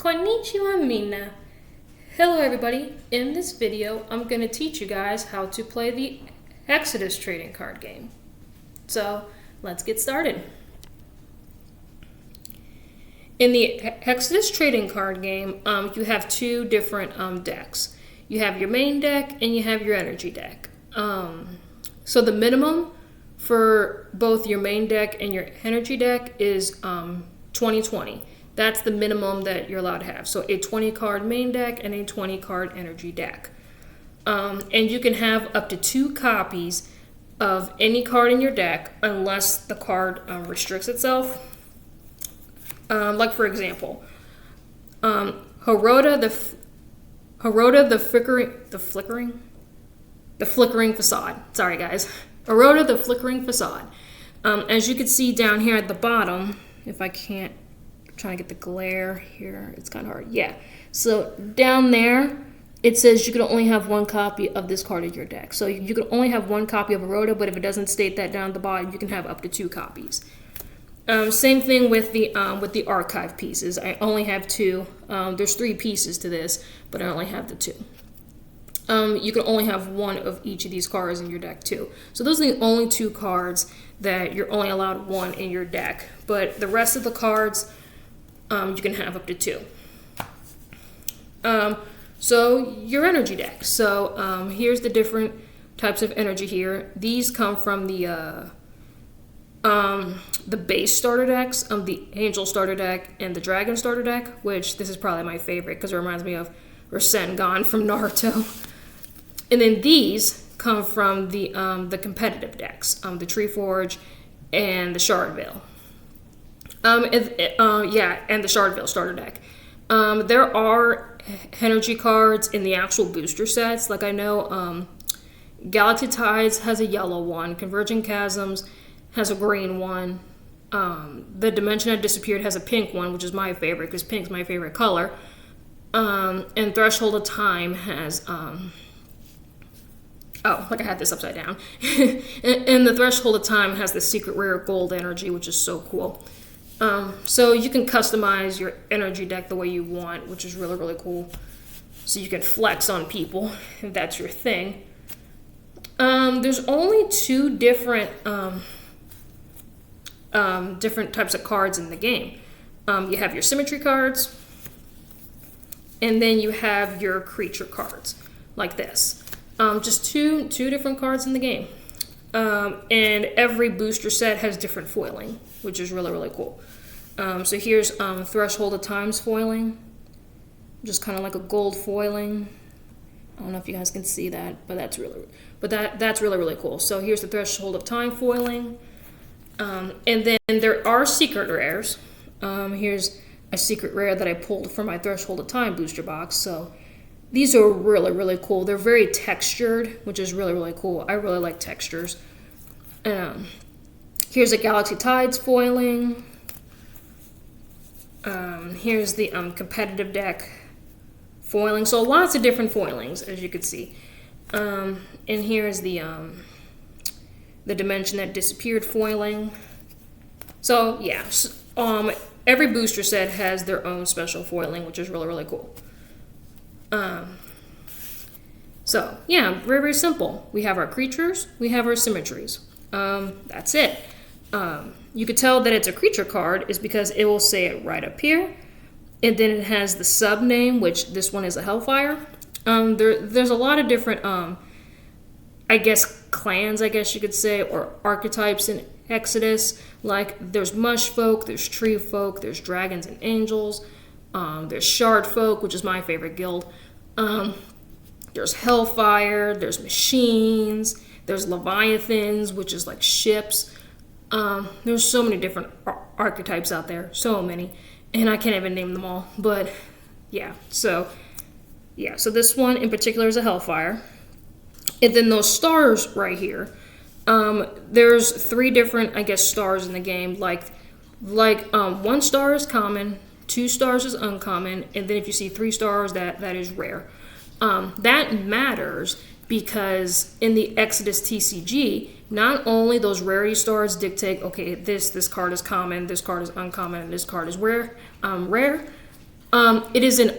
Konnichiwa Mina. Hello everybody. In this video, I'm going to teach you guys how to play the Exodus trading card game. So, let's get started. In the Exodus trading card game, you have two different decks. You have your main deck and you have your energy deck. So the minimum for both your main deck and your energy deck is 2020. That's the minimum that you're allowed to have. So a 20 card main deck and a 20 card energy deck. And you can have up to 2 copies of any card in your deck unless the card restricts itself. Like for example, Hirota the flickering facade. Sorry guys. Hirota the flickering facade. As you can see down here at the bottom, if I can't, trying to get the glare here, it's kind of hard. Yeah, so down there it says you can only have 1 copy of this card in your deck. So you can only have 1 copy of Hirota, but if it doesn't state that down at the bottom, you can have up to 2 copies. Same thing with the archive pieces. I only have 2. There's 3 pieces to this, but I only have the 2. You can only have 1 of each of these cards in your deck too. So those are the only 2 cards that you're only allowed 1 in your deck. But the rest of the cards, you can have up to 2. So your energy deck. So here's the different types of energy here. These come from the base starter decks, the Angel starter deck and the Dragon starter deck, which this is probably my favorite because it reminds me of Rasengan from Naruto. And then these come from the competitive decks, the Treeforge and the Shardvale. And the Shardvale starter deck. There are energy cards in the actual booster sets. Like I know Galaxy Tides has a yellow one. Converging Chasms has a green one. The Dimension That Disappeared has a pink one, which is my favorite because pink's my favorite color. And Threshold of Time has... I had this upside down. and the Threshold of Time has the secret rare gold energy, which is so cool. So you can customize your energy deck the way you want, which is really, really cool. So you can flex on people if that's your thing. There's only 2 different types of cards in the game. You have your symmetry cards, and then you have your creature cards, like this. Just two different cards in the game. And every booster set has different foiling, which is really, really cool. So here's Threshold of Time's foiling, just kind of like a gold foiling. I don't know if you guys can see that, but that's really really cool. So here's the Threshold of Time foiling, and then there are secret rares. Here's a secret rare that I pulled from my Threshold of Time booster box. So these are really, really cool. They're very textured, which is really, really cool. I really like textures. Here's a Galaxy Tides foiling. Here's the competitive deck foiling. So lots of different foilings, as you can see. And here's the Dimension That Disappeared foiling. So yeah, every booster set has their own special foiling, which is really, really cool. So yeah, very, very simple. We have our creatures, we have our symmetries. That's it. You could tell that it's a creature card is because it will say it right up here, and then it has the sub name, which this one is a Hellfire. There's a lot of different, I guess, clans, I guess you could say, or archetypes in Exodus. Like there's Mush Folk, there's Tree Folk, there's Dragons and Angels, there's Shard Folk, which is my favorite guild. There's Hellfire, there's Machines, there's Leviathans, which is like ships. There's so many different archetypes out there, so many, and I can't even name them all, but yeah, so this one in particular is a Hellfire. And then those stars right here, there's 3 different, I guess, stars in the game, like 1 star is common, 2 stars is uncommon, and then if you see 3 stars, that is rare. That matters because in the Exodus TCG, not only those rarity stars dictate, okay, this card is common, this card is uncommon, and this card is rare, It is an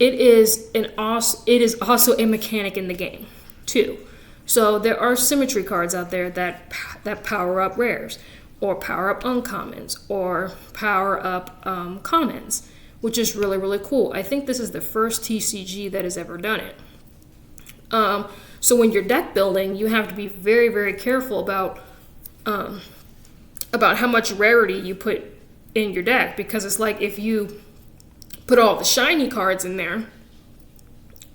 it is an also it is also a mechanic in the game too. So there are symmetry cards out there that power up rares, or power up uncommons, or power up commons, which is really really cool. I think this is the first TCG that has ever done it. So when you're deck building, you have to be very very careful about how much rarity you put in your deck, because it's like if you put all the shiny cards in there,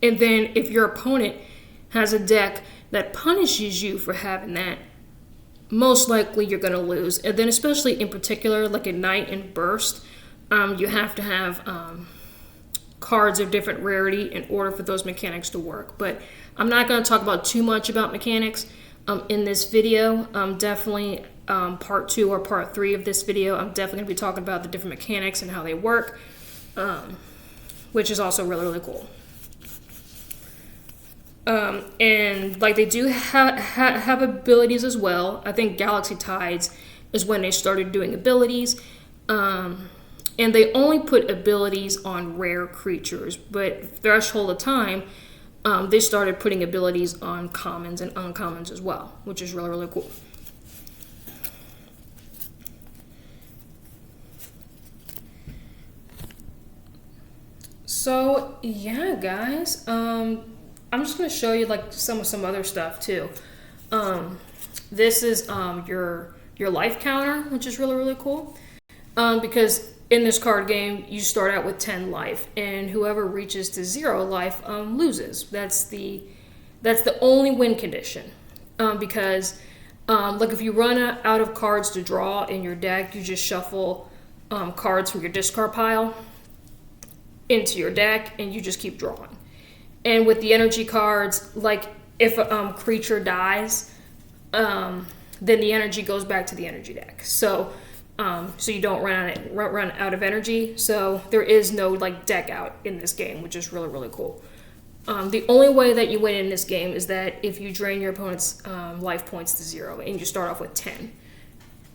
and then if your opponent has a deck that punishes you for having that, most likely you're going to lose. And then especially in particular, like at Night and Burst, you have to have cards of different rarity in order for those mechanics to work. But I'm not going to talk about too much about mechanics in this video. Definitely part 2 or part 3 of this video, I'm definitely going to be talking about the different mechanics and how they work, which is also really really cool. And like they do have abilities as well. I think Galaxy Tides is when they started doing abilities, and they only put abilities on rare creatures, but Threshold of Time, they started putting abilities on commons and uncommons as well, which is really really cool. So yeah guys, I'm just going to show you like some other stuff too. This is your life counter, which is really really cool, because in this card game you start out with 10 life, and whoever reaches to 0 life loses. That's the only win condition, because like if you run out of cards to draw in your deck, you just shuffle cards from your discard pile into your deck and you just keep drawing. And with the energy cards, like if a creature dies, then the energy goes back to the energy deck. So you don't run out of energy. So there is no like deck out in this game, which is really really cool. The only way that you win in this game is that if you drain your opponent's life points to 0 and you start off with 10,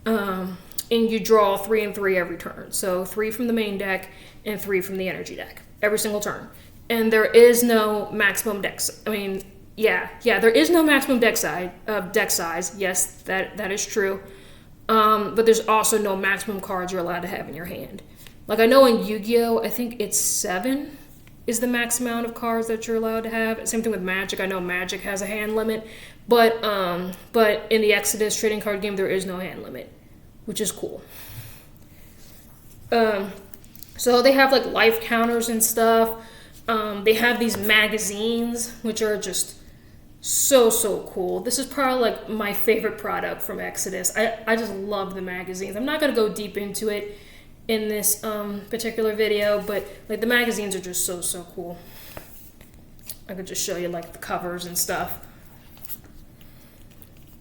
and you draw 3 and 3 every turn. So 3 from the main deck and 3 from the energy deck every single turn. And there is no maximum deck. There is no maximum deck size. Yes, that is true. But there's also no maximum cards you're allowed to have in your hand. Like I know in Yu-Gi-Oh, I think it's 7 is the max amount of cards that you're allowed to have. Same thing with Magic. I know Magic has a hand limit, but in the Exodus trading card game, there is no hand limit, which is cool. So they have like life counters and stuff. They have these magazines, which are just so cool. This is probably like my favorite product from Exodus. I just love the magazines. I'm not going to go deep into it in this particular video, but like the magazines are just so cool. I could just show you like the covers and stuff.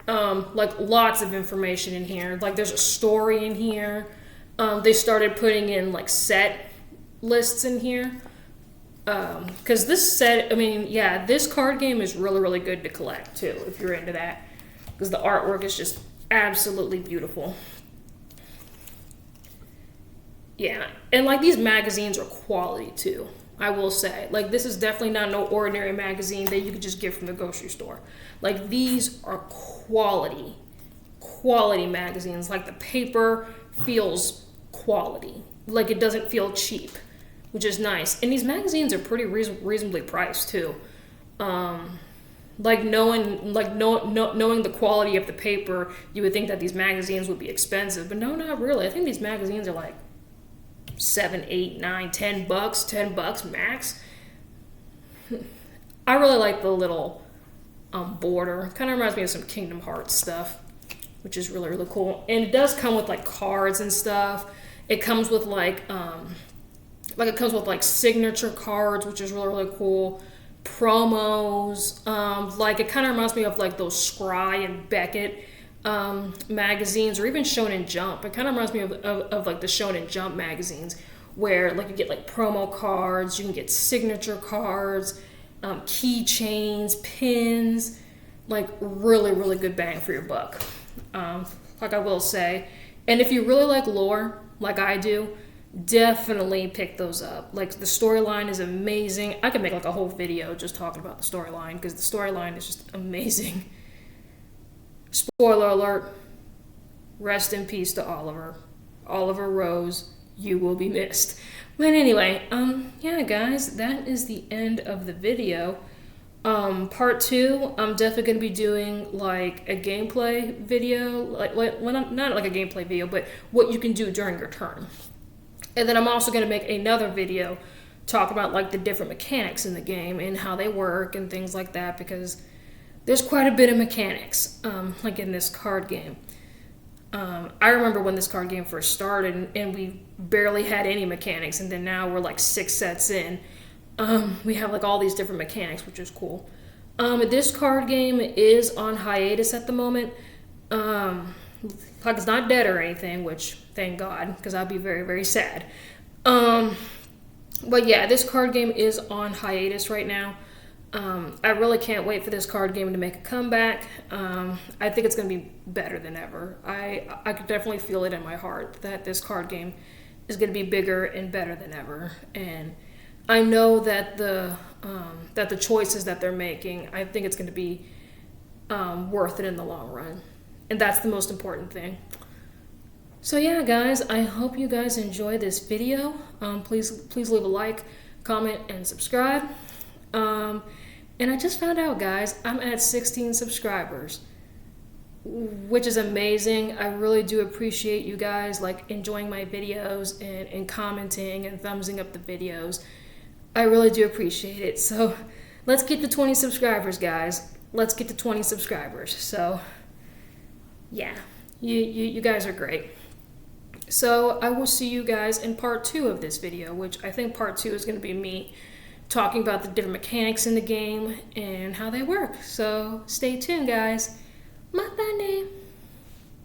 Like lots of information in here. Like there's a story in here. They started putting in like set lists in here. Because this set, this card game is really, really good to collect too, if you're into that. Because the artwork is just absolutely beautiful. Yeah, and like these magazines are quality too, I will say. Like this is definitely not no ordinary magazine that you could just get from the grocery store. Like these are quality magazines. Like the paper feels quality. Like it doesn't feel cheap, which is nice. And these magazines are pretty reasonably priced too. Like knowing the quality of the paper, you would think that these magazines would be expensive, but no, not really. I think these magazines are like $7, $8, $9, $10 max. I really like the little border. Kind of reminds me of some Kingdom Hearts stuff, which is really, really cool. And it does come with like cards and stuff. It comes with like signature cards, which is really, really cool. Promos. Like it kind of reminds me of like those Scry and Beckett magazines, or even Shonen Jump. It kind of reminds me of like the Shonen Jump magazines, where like you get like promo cards, you can get signature cards, keychains, pins, like really, really good bang for your buck. Like I will say. And if you really like lore, like I do, definitely pick those up. Like, the storyline is amazing. I could make like a whole video just talking about the storyline, because the storyline is just amazing. Spoiler alert, rest in peace to Oliver. Oliver Rose, you will be missed. But anyway, yeah, guys, that is the end of the video. Part 2, I'm definitely going to be doing like a gameplay video, like not like a gameplay video, but what you can do during your turn. And then I'm also going to make another video talk about like the different mechanics in the game and how they work and things like that, because there's quite a bit of mechanics, like in this card game. I remember when this card game first started and we barely had any mechanics, and then now we're like 6 sets in. We have like all these different mechanics, which is cool. This card game is on hiatus at the moment. Like, it's not dead or anything, which thank God, because I'd be very, very sad. But yeah, this card game is on hiatus right now. I really can't wait for this card game to make a comeback. I think it's going to be better than ever. I could definitely feel it in my heart that this card game is going to be bigger and better than ever. And I know that the choices that they're making, I think it's going to be worth it in the long run. And that's the most important thing. So yeah, guys, I hope you guys enjoy this video. Please leave a like, comment, and subscribe. And I just found out, guys, I'm at 16 subscribers, which is amazing. I really do appreciate you guys like enjoying my videos and commenting and thumbsing up the videos. I really do appreciate it. So let's get to 20 subscribers, guys. Let's get to 20 subscribers. So yeah, you guys are great. So I will see you guys in part 2 of this video, which I think part 2 is going to be me talking about the different mechanics in the game and how they work. So stay tuned, guys. Bye-bye now.